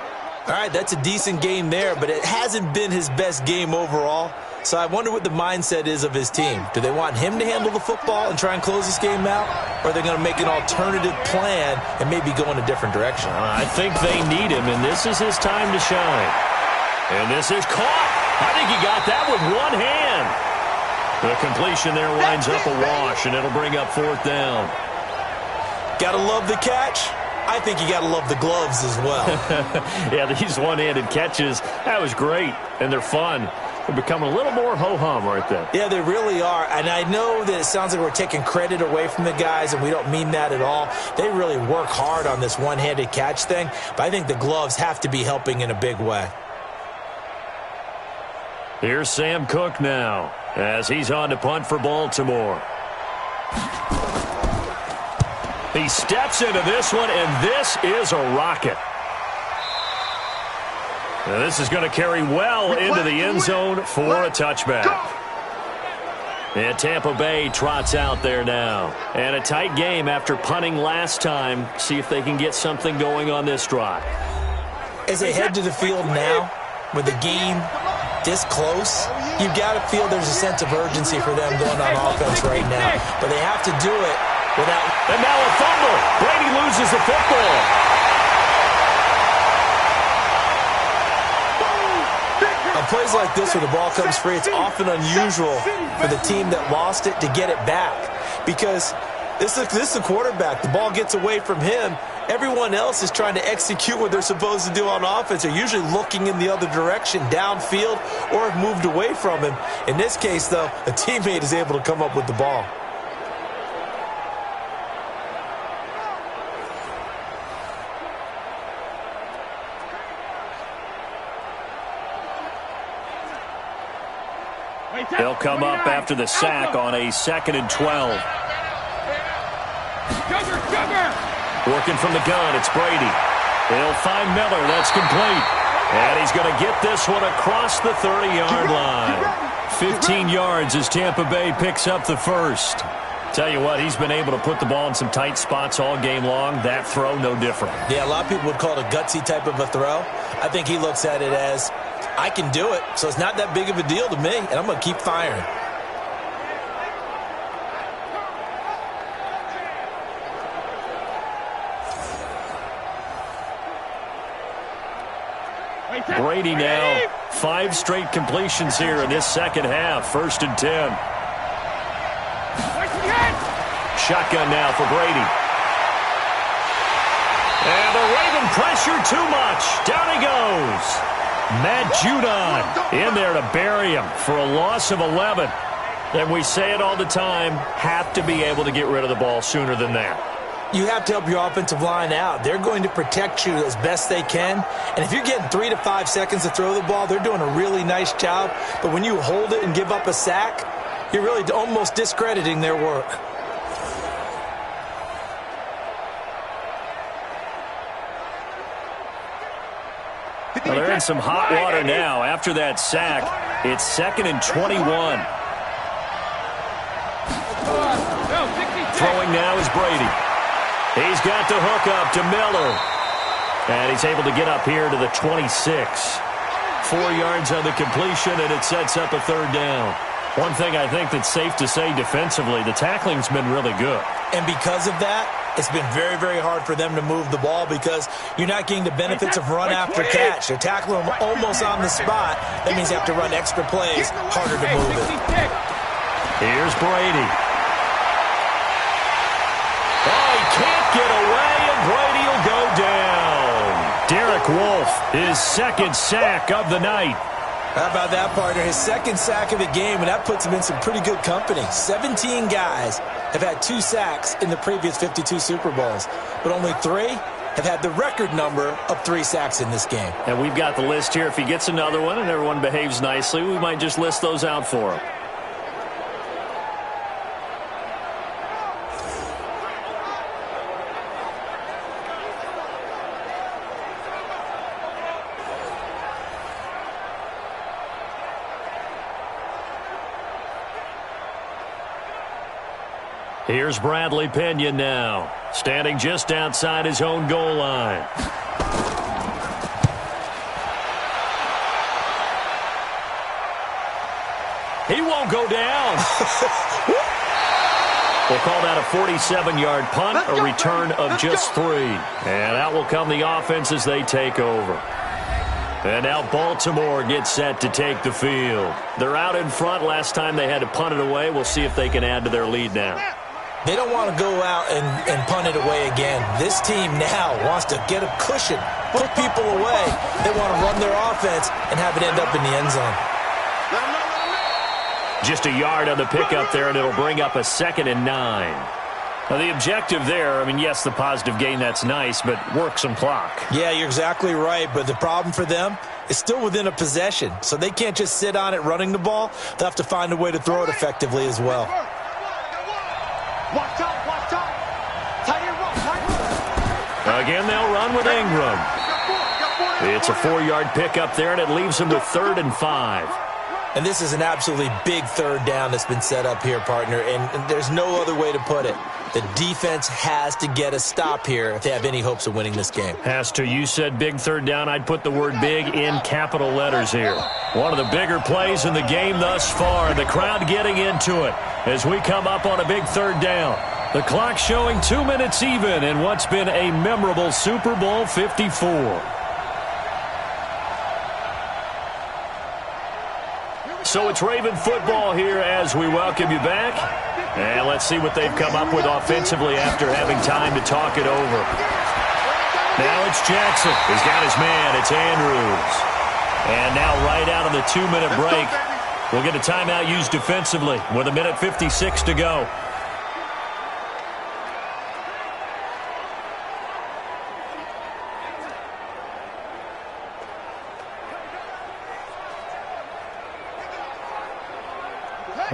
All right, that's a decent game there, but it hasn't been his best game overall. So I wonder what the mindset is of his team. Do they want him to handle the football and try and close this game out? Or are they going to make an alternative plan and maybe go in a different direction? I think they need him, and this is his time to shine. And this is caught. I think he got that with one hand. The completion there winds up a wash, and it'll bring up 4th down. Gotta love the catch. I think you gotta love the gloves as well. Yeah, these one-handed catches, that was great, and they're fun. They're becoming a little more ho-hum, aren't they? Yeah, they really are. And I know that it sounds like we're taking credit away from the guys, and we don't mean that at all. They really work hard on this one-handed catch thing, but I think the gloves have to be helping in a big way. Here's Sam Cook now as he's on to punt for Baltimore. He steps into this one, and this is a rocket. Now this is going to carry well into the end zone for a touchback. And Tampa Bay trots out there now. And a tight game after punting last time. See if they can get something going on this drive. As they head to the field now, with the game this close, you've got to feel there's a sense of urgency for them going on offense right now. But they have to do it without... And now a fumble. Brady loses the football. On plays like this where the ball comes free, it's often unusual for the team that lost it to get it back. Because this is the quarterback. The ball gets away from him. Everyone else is trying to execute what they're supposed to do on offense. They're usually looking in the other direction, downfield, or have moved away from him. In this case, though, a teammate is able to come up with the ball. They'll come up after the sack on a 2nd and 12. Working from the gun, it's Brady. They'll find Miller. That's complete. And he's going to get this one across the 30-yard line. 15 yards as Tampa Bay picks up the 1st. Tell you what, he's been able to put the ball in some tight spots all game long. That throw, no different. Yeah, a lot of people would call it a gutsy type of a throw. I think he looks at it as, I can do it, so it's not that big of a deal to me, and I'm going to keep firing. Brady now, 5 straight completions here in this second half. 1st and 10. Shotgun now for Brady. And the Raven pressure too much. Down he goes. Matt Judon in there to bury him for a loss of 11. And we say it all the time, have to be able to get rid of the ball sooner than that. You have to help your offensive line out. They're going to protect you as best they can. And if you're getting 3 to 5 seconds to throw the ball, they're doing a really nice job. But when you hold it and give up a sack, you're really almost discrediting their work. Well, they're in some hot water now. After that sack, it's 2nd and 21. Throwing now is Brady. He's got the hook up to Miller. And he's able to get up here to the 26. 4 yards on the completion, and it sets up a 3rd down. One thing I think that's safe to say defensively, the tackling's been really good. And because of that, it's been very, very hard for them to move the ball because you're not getting the benefits of run after catch. They're tackling them almost on the spot. That means you have to run extra plays, harder to move it. Here's Brady. Oh, he can't get away. Wolf, his second sack of the night. How about that, partner? His second sack of the game, and that puts him in some pretty good company. 17 guys have had 2 sacks in the previous 52 Super Bowls, but only 3 have had the record number of 3 sacks in this game. And we've got the list here. If he gets another one and everyone behaves nicely, we might just list those out for him. Here's Bradley Pinion now, standing just outside his own goal line. He won't go down. We'll call that a 47-yard punt, a return of just 3. And out will come the offense as they take over. And now Baltimore gets set to take the field. They're out in front. Last time they had to punt it away. We'll see if they can add to their lead now. They don't want to go out and punt it away again. This team now wants to get a cushion, put people away. They want to run their offense and have it end up in the end zone. Just a yard on the pickup there, and it'll bring up a 2nd and 9. Now, the objective there, I mean, yes, the positive gain, that's nice, but work some clock. Yeah, you're exactly right, but the problem for them is still within a possession, so they can't just sit on it running the ball. They'll have to find a way to throw it effectively as well. Watch out, watch out. Tight end run, tight end. Again, they'll run with Ingram. It's a 4-yard pickup there, and it leaves them with 3rd and 5. And this is an absolutely big 3rd down that's been set up here, partner, and there's no other way to put it. The defense has to get a stop here if they have any hopes of winning this game. Has to. You said big 3rd down. I'd put the word big in capital letters here. One of the bigger plays in the game thus far. The crowd getting into it as we come up on a big 3rd down. The clock showing 2 minutes even in what's been a memorable Super Bowl 54. So it's Raven football here as we welcome you back. And let's see what they've come up with offensively after having time to talk it over. Now it's Jackson. He's got his man. It's Andrews. And now right out of the 2-minute break, we'll get a timeout used defensively with 1:56 to go.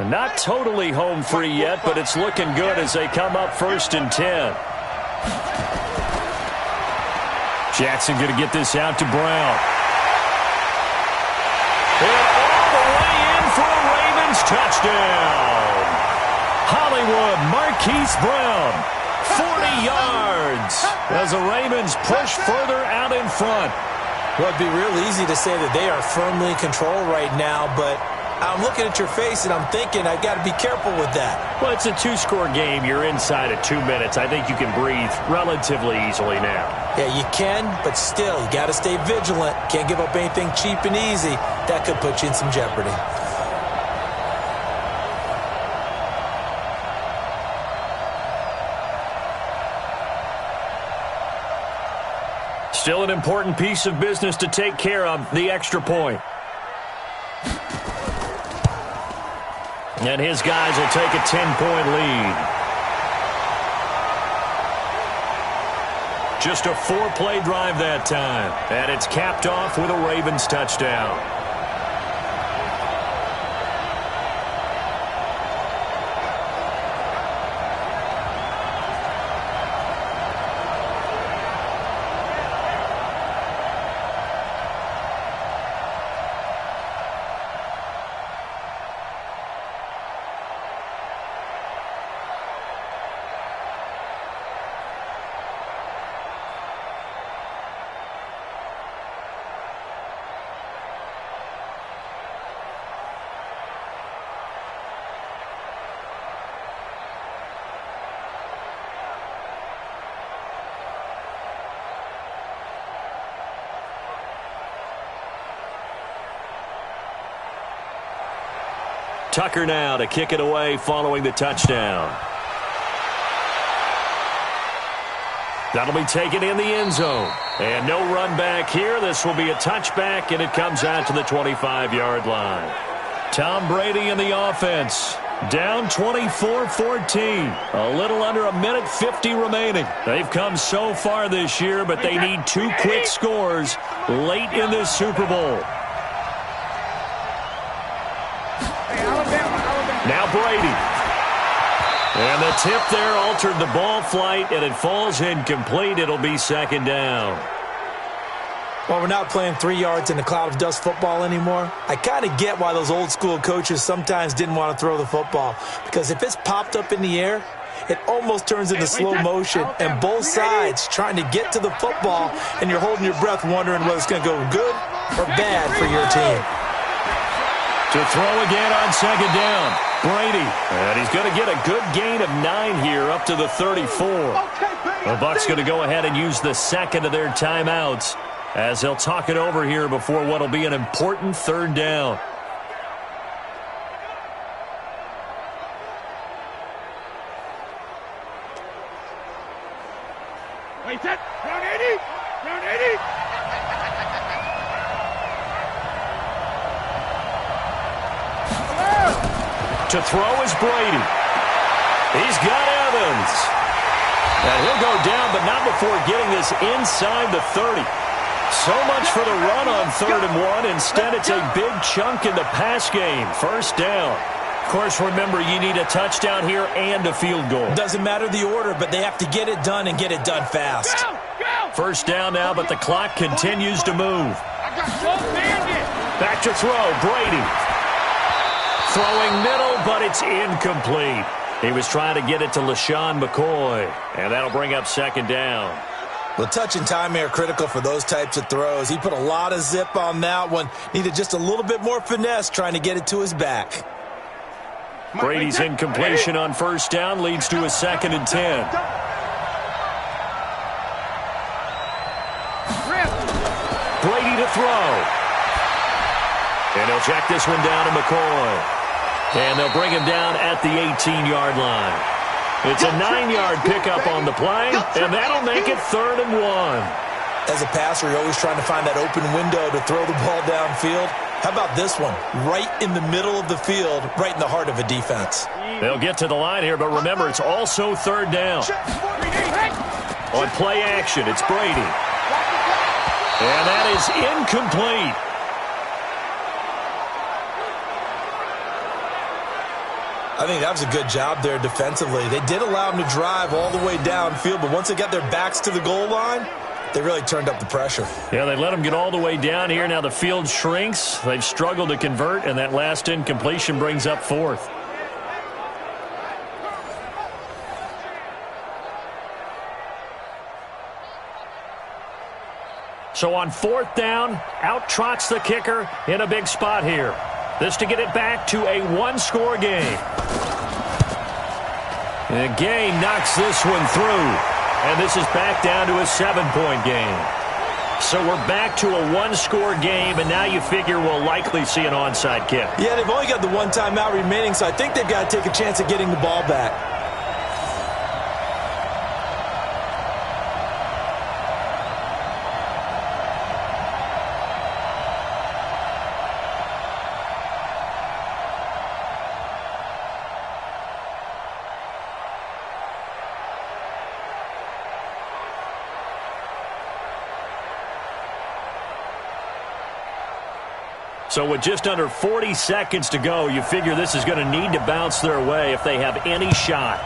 Not totally home free yet, but it's looking good as they come up 1st and 10. Jackson going to get this out to Brown. And all the way in for a Ravens touchdown. Hollywood Marquise Brown, 40 yards as the Ravens push further out in front. Well, it'd be real easy to say that they are firmly in control right now, but I'm looking at your face and I'm thinking I've got to be careful with that. Well, it's a 2-score game. You're inside of 2 minutes. I think you can breathe relatively easily now. Yeah, you can, but still, you got to stay vigilant. Can't give up anything cheap and easy. That could put you in some jeopardy. Still an important piece of business to take care of, the extra point. And his guys will take a 10-point lead. Just a 4-play drive that time. And it's capped off with a Ravens touchdown. Tucker now to kick it away following the touchdown. That'll be taken in the end zone. And no run back here. This will be a touchback, and it comes out to the 25-yard line. Tom Brady in the offense. Down 24-14. A little under a minute 50 remaining. They've come so far this year, but they need 2 quick scores late in this Super Bowl. Now Brady. And the tip there altered the ball flight, and it falls incomplete. It'll be second down. Well, we're not playing 3 yards in a cloud of dust football anymore. I kind of get why those old school coaches sometimes didn't want to throw the football. Because if it's popped up in the air, it almost turns into slow motion. And both sides trying to get to the football, and you're holding your breath wondering whether it's going to go good or bad for your team. To throw again on second down. Brady. And he's going to get a good gain of 9 here up to the 34. The Bucs going to go ahead and use the second of their timeouts as they'll talk it over here before what will be an important third down. Wait, that round 80, round 80. To throw is Brady. He's got Evans. And he'll go down, but not before getting this inside the 30. So much for the run on 3rd and 1. Instead, it's a big chunk in the pass game. First down. Of course, remember, you need a touchdown here and a field goal. Doesn't matter the order, but they have to get it done and get it done fast. First down now, but the clock continues to move. I got both handed. Back to throw, Brady. Throwing middle, but it's incomplete. He was trying to get it to LaShawn McCoy, and that'll bring up second down. Well, touch and timing are critical for those types of throws. He put a lot of zip on that one. Needed just a little bit more finesse trying to get it to his back. Brady's incompletion on first down leads to a 2nd and 10. Brady to throw. And he'll check this one down to McCoy. And they'll bring him down at the 18-yard line. It's a 9-yard pickup on the play, and that'll make it 3rd and 1. As a passer, you're always trying to find that open window to throw the ball downfield. How about this one? Right in the middle of the field, right in the heart of a defense. They'll get to the line here, but remember, it's also 3rd down. On play action, it's Brady. And that is incomplete. I think that was a good job there defensively. They did allow them to drive all the way downfield, but once they got their backs to the goal line, they really turned up the pressure. Yeah, they let them get all the way down here. Now the field shrinks. They've struggled to convert, and that last incompletion brings up 4th. So on 4th down, out trots the kicker in a big spot here. This to get it back to a 1-score game. And Gay knocks this one through. And this is back down to a 7-point game. So we're back to a 1-score game, and now you figure we'll likely see an onside kick. Yeah, they've only got the 1 timeout remaining, so I think they've got to take a chance at getting the ball back. So with just under 40 seconds to go, you figure this is going to need to bounce their way if they have any shot.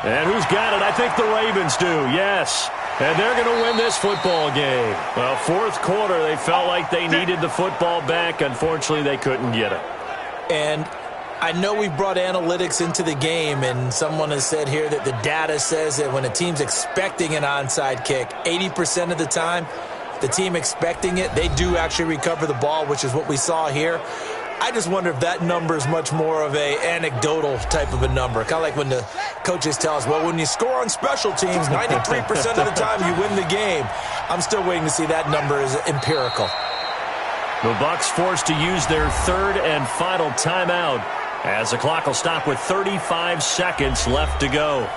And who's got it? I think the Ravens do, yes. And they're going to win this football game. Well, 4th quarter, they felt like they needed the football back. Unfortunately, they couldn't get it. And I know we've brought analytics into the game, and someone has said here that the data says that when a team's expecting an onside kick, 80% of the time, the team expecting it, they do actually recover the ball, which is what we saw here. I just wonder if that number is much more of a anecdotal type of a number. Kind of like when the coaches tell us, well, when you score on special teams, 93% of the time you win the game. I'm still waiting to see that number is empirical. The Bucs forced to use their 3rd and final timeout as the clock will stop with 35 seconds left to go.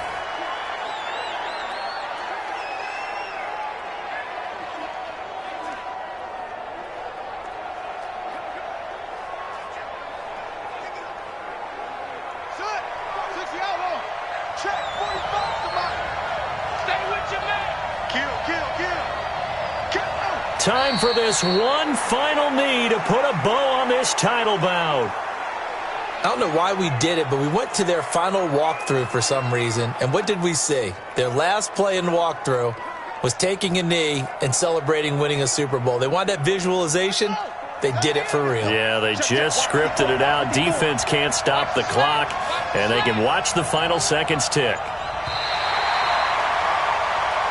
Time for this one final knee to put a bow on this title bout. I don't know why we did it, but we went to their final walkthrough for some reason. And what did we see? Their last play in the walkthrough was taking a knee and celebrating winning a Super Bowl. They wanted that visualization. They did it for real. Yeah, they just scripted it out. Defense can't stop the clock, and they can watch the final seconds tick.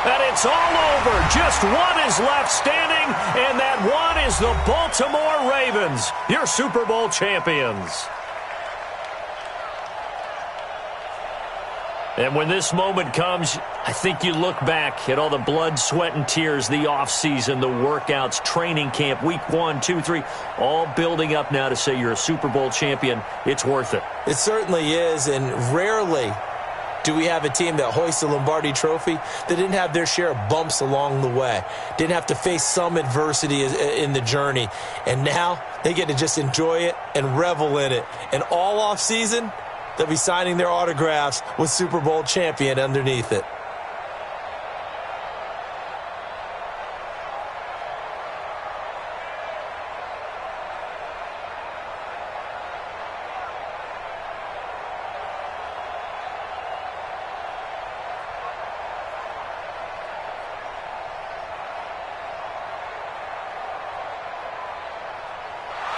And it's all over. Just one is left standing, and that one is the Baltimore Ravens, your Super Bowl champions. And when this moment comes, I think you look back at all the blood, sweat, and tears, the offseason, the workouts, training camp, week 1, 2, 3, all building up now to say you're a Super Bowl champion. It's worth it. It certainly is, and rarely do we have a team that hoists the Lombardi Trophy that didn't have their share of bumps along the way, didn't have to face some adversity in the journey, and now they get to just enjoy it and revel in it. And all offseason, they'll be signing their autographs with Super Bowl champion underneath it.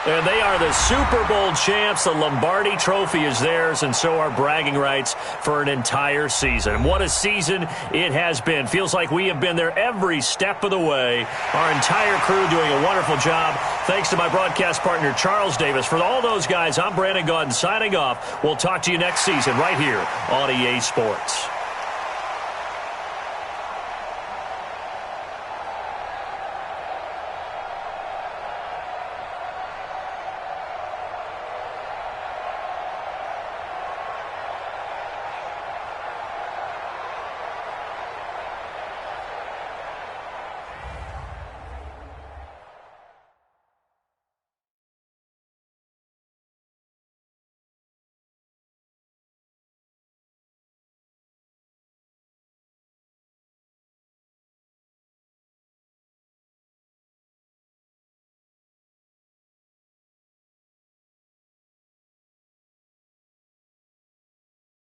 And they are the Super Bowl champs. The Lombardi Trophy is theirs, and so are bragging rights for an entire season. And what a season it has been. Feels like we have been there every step of the way. Our entire crew doing a wonderful job. Thanks to my broadcast partner, Charles Davis. For all those guys, I'm Brandon Gaudin signing off. We'll talk to you next season right here on EA Sports.